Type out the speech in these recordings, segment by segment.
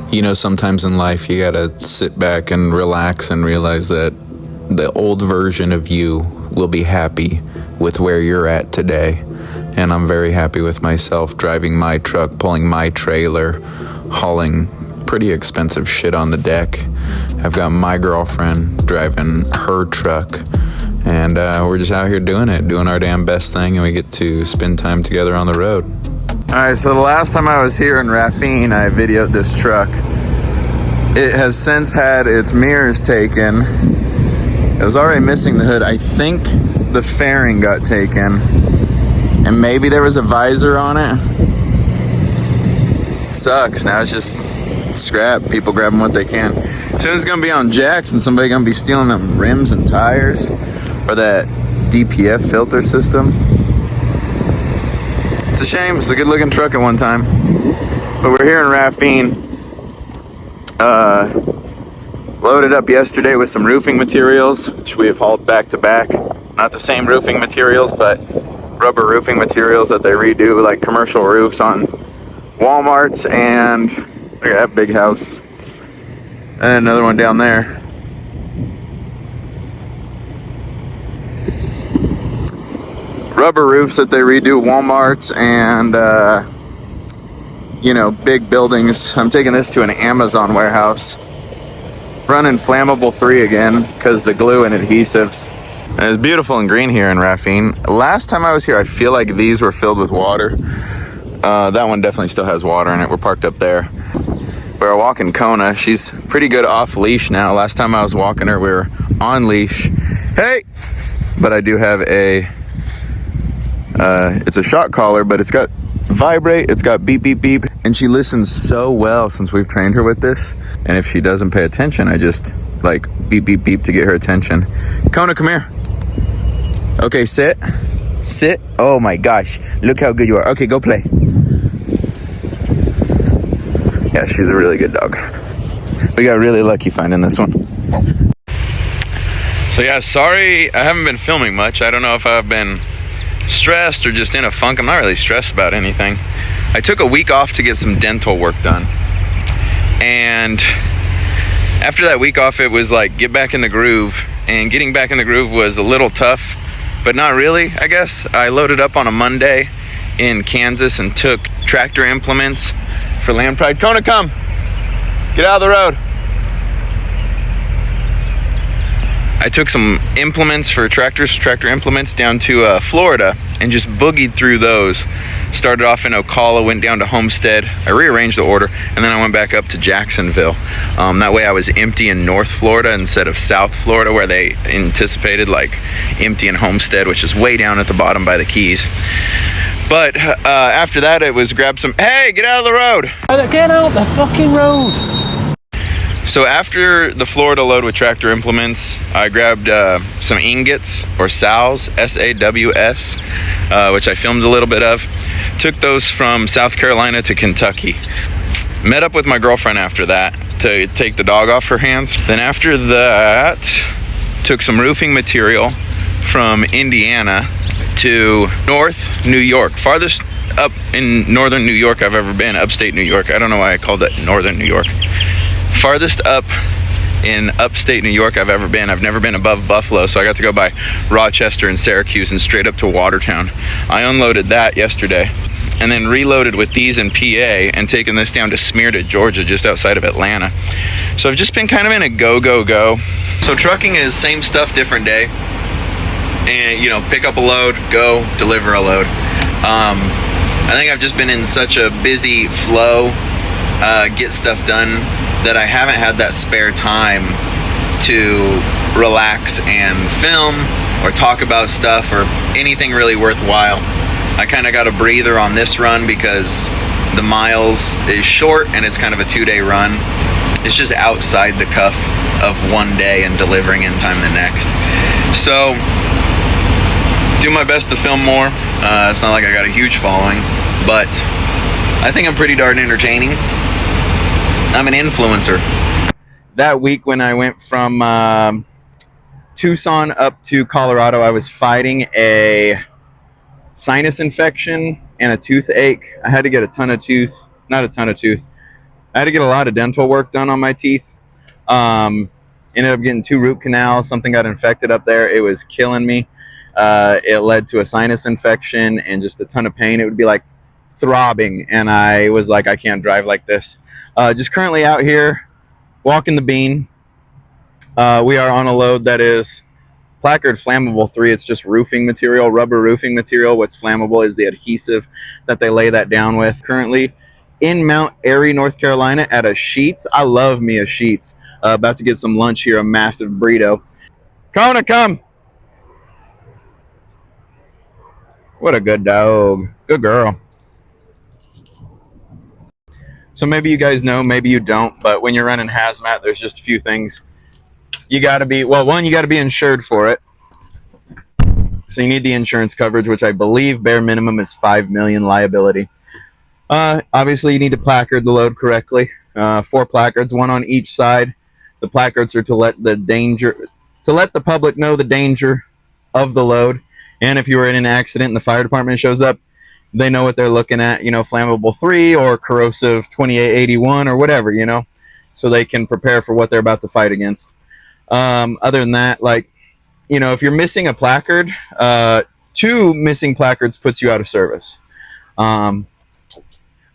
You know, sometimes in life you gotta sit back and relax and realize that the old version of you will be happy with where you're at today. And I'm very happy with myself driving my truck, pulling my trailer, hauling pretty expensive shit on the deck. I've got my girlfriend driving her truck, and we're just out here doing it, doing our damn best thing, and we get to spend time together on the road. All right, so the last time I was here in Rafine, I videoed this truck. It has since had its mirrors taken. It was already missing the hood. I think the fairing got taken, and maybe there was a visor on it. Sucks. Now it's just scrap. People grabbing what they can. Soon it's gonna be on jacks, and somebody gonna be stealing them rims and tires, or that DPF filter system. It's a shame. It's a good looking truck at one time. But we're here in Rafine. Loaded up yesterday with some roofing materials, which we have hauled back to back. Not the same roofing materials, but rubber roofing materials that they redo, like commercial roofs on Walmarts. And look at that big house. And another one down there. Rubber roofs that they redo Walmarts and you know, big buildings. I'm taking this to an Amazon warehouse. Running flammable 3 again because the glue and adhesives. And it's beautiful and green here in Rafine. Last time I was here, I feel like these were filled with water. That one definitely still has water in it. We're parked up there. We're walking Kona. She's pretty good off leash now. Last time I was walking her, we were on leash. Hey! But I do have a, it's a shock collar, but it's got vibrate, it's got beep, beep, beep. And she listens so well since we've trained her with this. And if she doesn't pay attention, I just like beep, beep, beep to get her attention. Kona, come here. Okay, sit. Sit. Oh my gosh. Look how good you are. Okay, go play. Yeah, she's a really good dog. We got really lucky finding this one. So yeah, sorry I haven't been filming much. I don't know if I've been stressed or just in a funk. I'm not really stressed about anything. I took a week off to get some dental work done. And after that week off, it was like get back in the groove. And getting back in the groove was a little tough, but not really, I guess. I loaded up on a Monday in Kansas and took tractor implements for Land Pride. Kona, come. Get out of the road. I took some implements for tractor implements down to Florida and just boogied through those. Started off in Ocala, went down to Homestead. I rearranged the order, and then I went back up to Jacksonville. That way I was empty in North Florida instead of South Florida, where they anticipated like empty in Homestead, which is way down at the bottom by the Keys. But after that, it was grab some, hey, get out of the road. Get out the fucking road. So after the Florida load with tractor implements, I grabbed some ingots, or SAWs, S-A-W-S, which I filmed a little bit of. Took those from South Carolina to Kentucky. Met up with my girlfriend after that to take the dog off her hands. Then after that, took some roofing material from Indiana to North New York. Farthest up in northern New York I've ever been, upstate New York. I don't know why I called it northern New York. Farthest up in upstate New York I've ever been. I've never been above Buffalo, so I got to go by Rochester and Syracuse and straight up to Watertown. I unloaded that yesterday and then reloaded with these in PA and taken this down to Smyrna, Georgia, just outside of Atlanta. So I've just been kind of in a go, go, go. So trucking is same stuff, different day. And, you know, pick up a load, go, deliver a load. I think I've just been in such a busy flow, get stuff done, that I haven't had that spare time to relax and film or talk about stuff or anything really worthwhile. I kind of got a breather on this run because the miles is short and it's kind of a 2-day run. It's just outside the cuff of one day and delivering in time the next. So do my best to film more. It's not like I got a huge following, but I think I'm pretty darn entertaining. I'm an influencer. That week when I went from Tucson up to Colorado, I was fighting a sinus infection and a toothache. I had to get a ton of tooth. I had to get a lot of dental work done on my teeth. Ended up getting 2 root canals. Something got infected up there. It was killing me. It led to a sinus infection and just a ton of pain. It would be like throbbing, and I was like, I can't drive like this. Just currently out here walking the bean. We are on a load that is placard flammable 3. It's just roofing material, rubber roofing material. What's flammable is the adhesive that they lay that down with. Currently in Mount Airy, North Carolina at a Sheetz. I love me a Sheetz. About to get some lunch here, a massive burrito. Kona, come. What a good dog. Good girl. So maybe you guys know, maybe you don't, but when you're running hazmat, there's just a few things. You got to be, well, one, you got to be insured for it. So you need the insurance coverage, which I believe bare minimum is $5 million liability. Obviously, you need to placard the load correctly. 4 placards, 1 on each side. The placards are to let the public know the danger of the load. And if you were in an accident and the fire department shows up, they know what they're looking at, you know, flammable 3 or corrosive 2881 or whatever, you know, so they can prepare for what they're about to fight against. Other than that, like, you know, if you're missing a placard, 2 missing placards puts you out of service.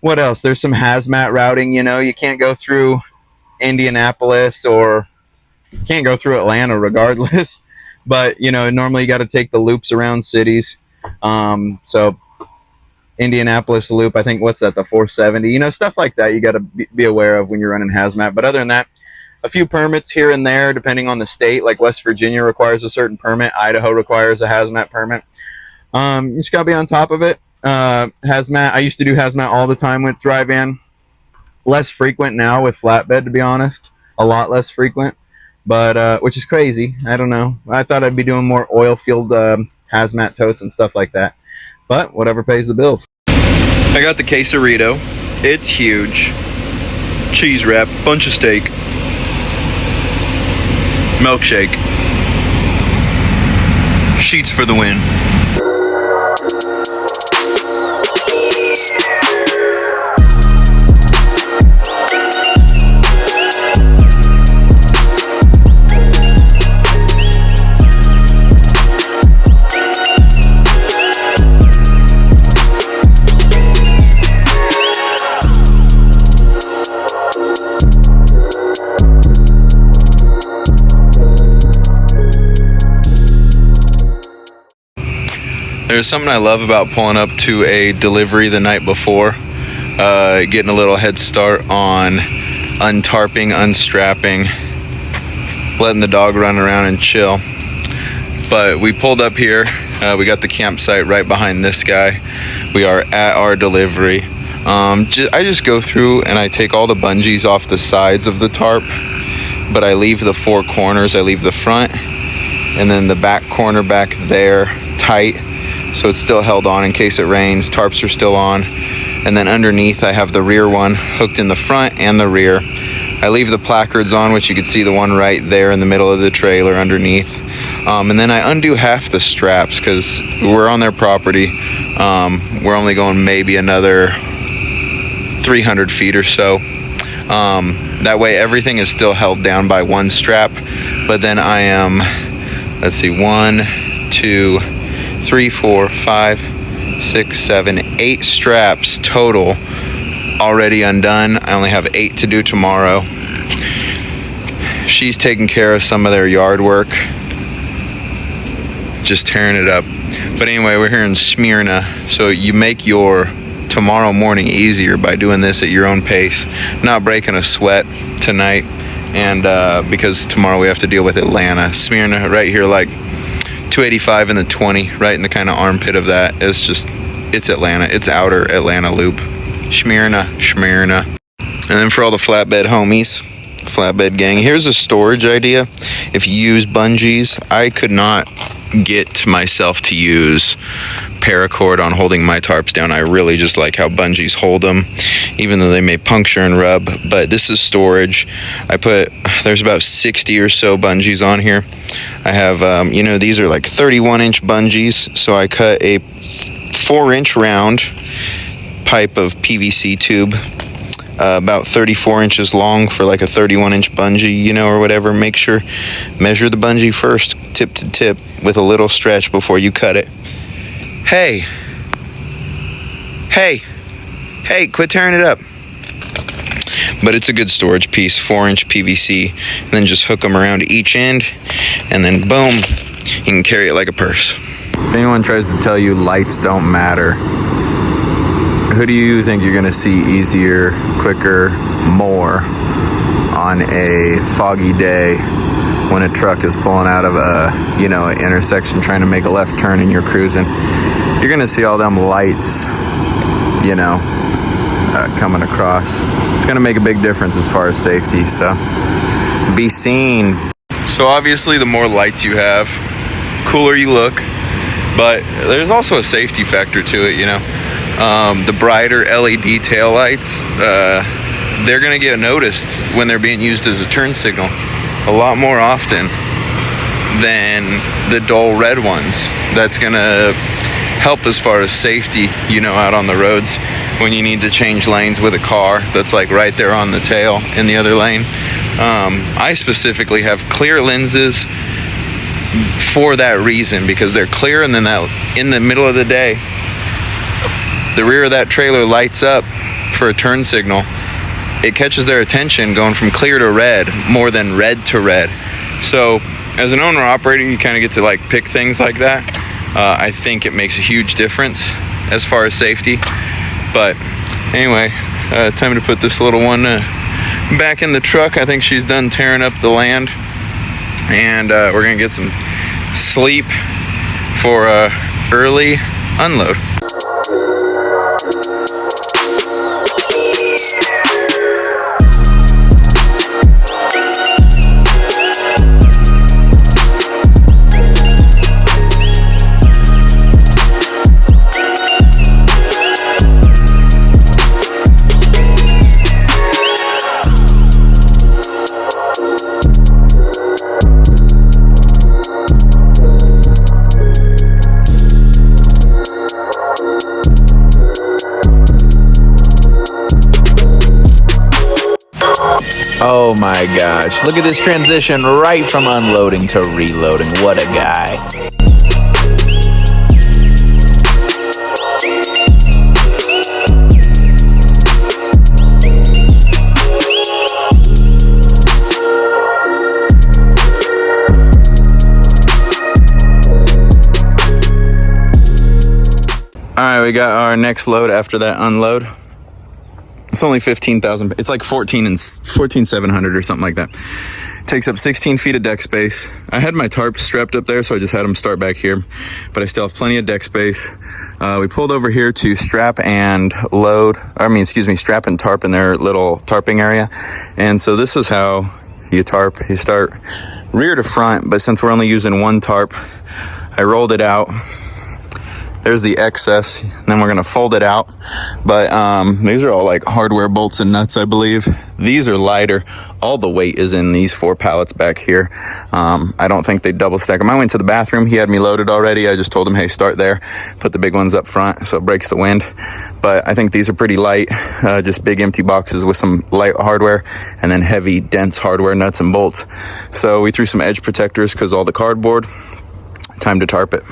What else? There's some hazmat routing, you know, you can't go through Indianapolis or can't go through Atlanta regardless. But, you know, normally you got to take the loops around cities. So Indianapolis loop, I think, what's that, the 470? You know, stuff like that you got to be aware of when you're running hazmat. But other than that, a few permits here and there, depending on the state. Like West Virginia requires a certain permit. Idaho requires a hazmat permit. You just got to be on top of it. Hazmat, I used to do hazmat all the time with dry van. Less frequent now with flatbed, to be honest. A lot less frequent. But, which is crazy. I don't know. I thought I'd be doing more oil field hazmat totes and stuff like that. But whatever pays the bills. I got the quesarito. It's huge. Cheese wrap, bunch of steak. Milkshake. Sheets for the win. There's something I love about pulling up to a delivery the night before, getting a little head start on untarping, unstrapping, letting the dog run around and chill. But we pulled up here, we got the campsite right behind this guy. We are at our delivery. I just go through and I take all the bungees off the sides of the tarp, but I leave the 4 corners. I leave the front and then the back corner back there tight, so it's still held on in case it rains. Tarps are still on. And then underneath I have the rear one hooked in the front and the rear. I leave the placards on, which you can see the one right there in the middle of the trailer underneath. And then I undo half the straps because we're on their property. We're only going maybe another 300 feet or so. That way everything is still held down by 1 strap. But then I am, let's see, 1, 2, 3, 4, 5, 6, 7, 8 straps total already undone. I only have 8 to do tomorrow. She's taking care of some of their yard work, just tearing it up. But anyway, we're here in Smyrna, so you make your tomorrow morning easier by doing this at your own pace, not breaking a sweat tonight. And because tomorrow we have to deal with Atlanta. Smyrna right here, like 285 and the 20, right in the kind of armpit of that. It's Atlanta. It's outer Atlanta loop. Smyrna. And then for all the flatbed homies, flatbed gang, here's a storage idea. If you use bungees, I could not get myself to use paracord on holding my tarps down. I really just like how bungees hold them, even though they may puncture and rub. But this is storage. There's about 60 or so bungees on here. I have, you know, these are like 31-inch bungees. So I cut a 4-inch round pipe of PVC tube, about 34 inches long for like a 31-inch bungee, you know, or whatever. Measure the bungee first, tip to tip, with a little stretch before you cut it. Hey, quit tearing it up. But it's a good storage piece, 4-inch PVC, and then just hook them around each end, and then boom, you can carry it like a purse. If anyone tries to tell you lights don't matter, who do you think you're gonna see easier, quicker, more on a foggy day when a truck is pulling out of a, you know, an intersection trying to make a left turn and you're cruising? You're gonna see all them lights, you know, coming across. It's gonna make a big difference as far as safety, so be seen. So obviously the more lights you have, cooler you look, but there's also a safety factor to it, you know. The brighter LED tail lights, they're gonna get noticed when they're being used as a turn signal a lot more often than the dull red ones. That's gonna help as far as safety, you know, out on the roads when you need to change lanes with a car that's like right there on the tail in the other lane. I specifically have clear lenses for that reason, because they're clear, and then that in the middle of the day, the rear of that trailer lights up for a turn signal. It catches their attention going from clear to red more than red to red. So as an owner operator, you kind of get to like pick things like that. I think it makes a huge difference as far as safety. But anyway, time to put this little one back in the truck. I think she's done tearing up the land, and we're gonna get some sleep for early unload. Oh my gosh, look at this transition right from unloading to reloading. What a guy. All right, we got our next load after that unload. It's only 15,000. It's like 14,700 or something like that. Takes up 16 feet of deck space. I had my tarps strapped up there, so I just had them start back here, but I still have plenty of deck space. We pulled over here to strap and strap and tarp in their little tarping area. And so this is how you tarp. You start rear to front, but since we're only using one tarp, I rolled it out. There's the excess, and then we're gonna fold it out. But these are all like hardware bolts and nuts, I believe. These are lighter. All the weight is in these 4 pallets back here. I don't think they double stack them. I went to the bathroom. He had me loaded already. I just told him, hey, start there. Put the big ones up front so it breaks the wind. But I think these are pretty light, just big empty boxes with some light hardware, and then heavy, dense hardware, nuts and bolts. So we threw some edge protectors because all the cardboard. Time to tarp it.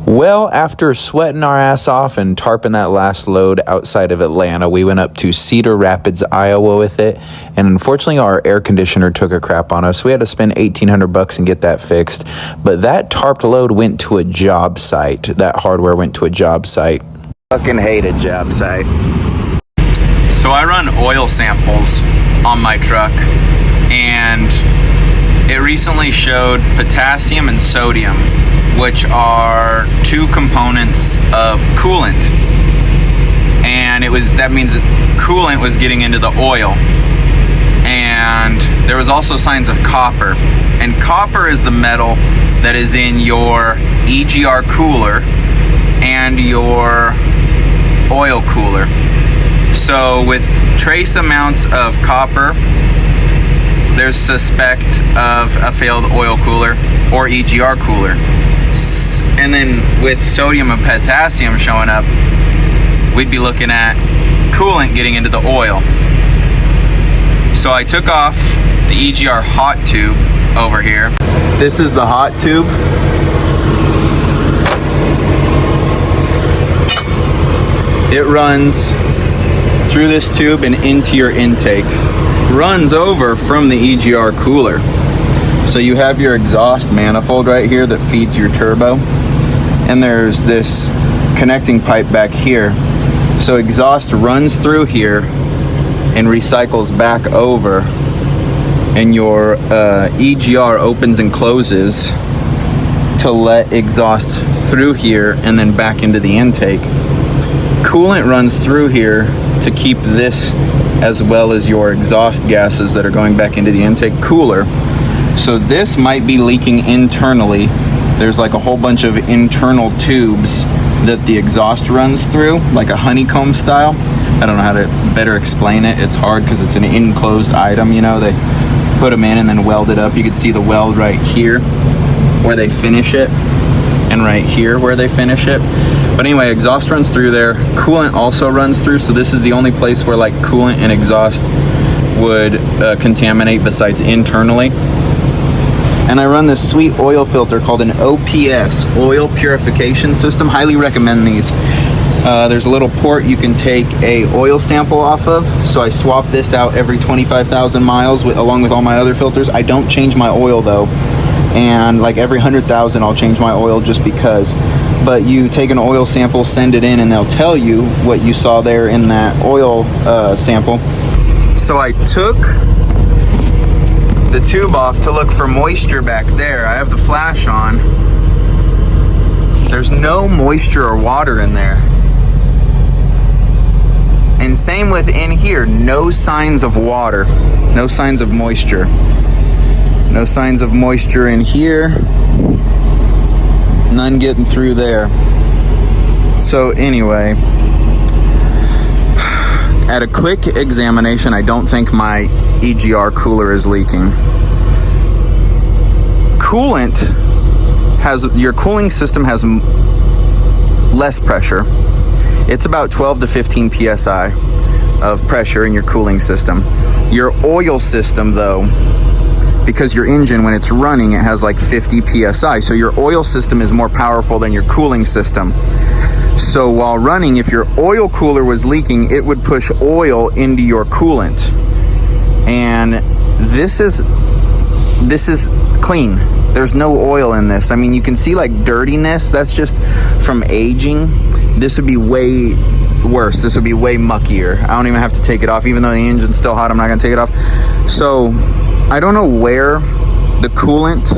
Well, after sweating our ass off and tarping that last load outside of Atlanta, we went up to Cedar Rapids, Iowa with it. And unfortunately, our air conditioner took a crap on us. We had to spend $1,800 and get that fixed. But that tarped load went to a job site. That hardware went to a job site. Fucking hate a job site. So I run oil samples on my truck, and it recently showed potassium and sodium, which are 2 components of coolant, and that means that coolant was getting into the oil. And there was also signs of copper, and copper is the metal that is in your EGR cooler and your oil cooler. So with trace amounts of copper, there's suspect of a failed oil cooler or EGR cooler. And then with sodium and potassium showing up, we'd be looking at coolant getting into the oil. So I took off the EGR hot tube over here. This is the hot tube. It runs through this tube and into your intake. Runs over from the EGR cooler. So you have your exhaust manifold right here that feeds your turbo. And there's this connecting pipe back here. So exhaust runs through here and recycles back over. And your EGR opens and closes to let exhaust through here and then back into the intake. Coolant runs through here to keep this as well as your exhaust gases that are going back into the intake cooler. So this might be leaking internally. There's like a whole bunch of internal tubes that the exhaust runs through, like a honeycomb style. I don't know how to better explain it. It's hard because it's an enclosed item, you know. They put them in and then weld it up. You can see the weld right here where they finish it, and right here where they finish it. But anyway, exhaust runs through there. Coolant also runs through, so this is the only place where like coolant and exhaust would contaminate besides internally. And I run this sweet oil filter called an OPS, oil purification system. Highly recommend these. There's a little port you can take a oil sample off of. So I swap this out every 25,000 miles along with all my other filters. I don't change my oil though. And like every 100,000 I'll change my oil just because. But you take an oil sample, send it in, and they'll tell you what you saw there in that oil sample. So I took the tube off to look for moisture back there. I have the flash on. There's no moisture or water in there. And same with in here, no signs of water, no signs of moisture. No signs of moisture in here. None getting through there. So anyway, at a quick examination, I don't think my EGR cooler is leaking. Coolant has, your cooling system has less pressure. It's about 12 to 15 psi of pressure in your cooling system. Your oil system though, because your engine, when it's running, it has like 50 psi. So your oil system is more powerful than your cooling system. So while running, if your oil cooler was leaking, it would push oil into your coolant. And this is clean. There's no oil in this. I mean, you can see like dirtiness. That's just from aging. This would be way worse. This would be way muckier. I don't even have to take it off. Even though the engine's still hot, I'm not gonna take it off. So I don't know where the coolant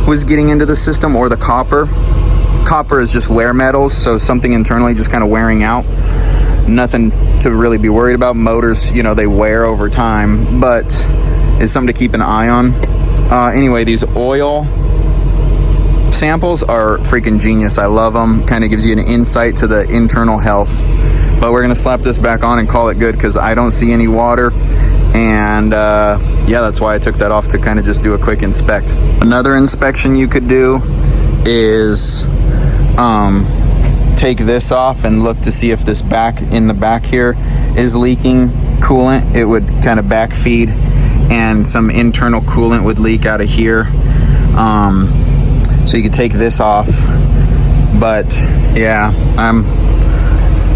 was getting into the system or the copper. Copper is just wear metals, so something internally just kind of wearing out. Nothing to really be worried about. Motors, you know, they wear over time, but it's something to keep an eye on. Anyway, these oil samples are freaking genius. I love them. Kind of gives you an insight to the internal health. But we're gonna slap this back on and call it good because I don't see any water. And yeah, that's why I took that off, to kind of just do a quick inspect. Another inspection you could do is take this off and look to see if this back in the back here is leaking coolant. It would kind of back feed and some internal coolant would leak out of here. So you could take this off. But yeah,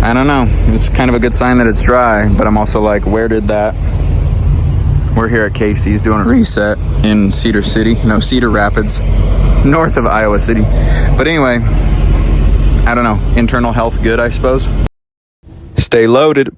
I don't know. It's kind of a good sign that it's dry, but I'm also like, where did that? We're here at Casey's doing a reset in Cedar Rapids, north of Iowa City. But anyway, I don't know. Internal health good, I suppose. Stay loaded.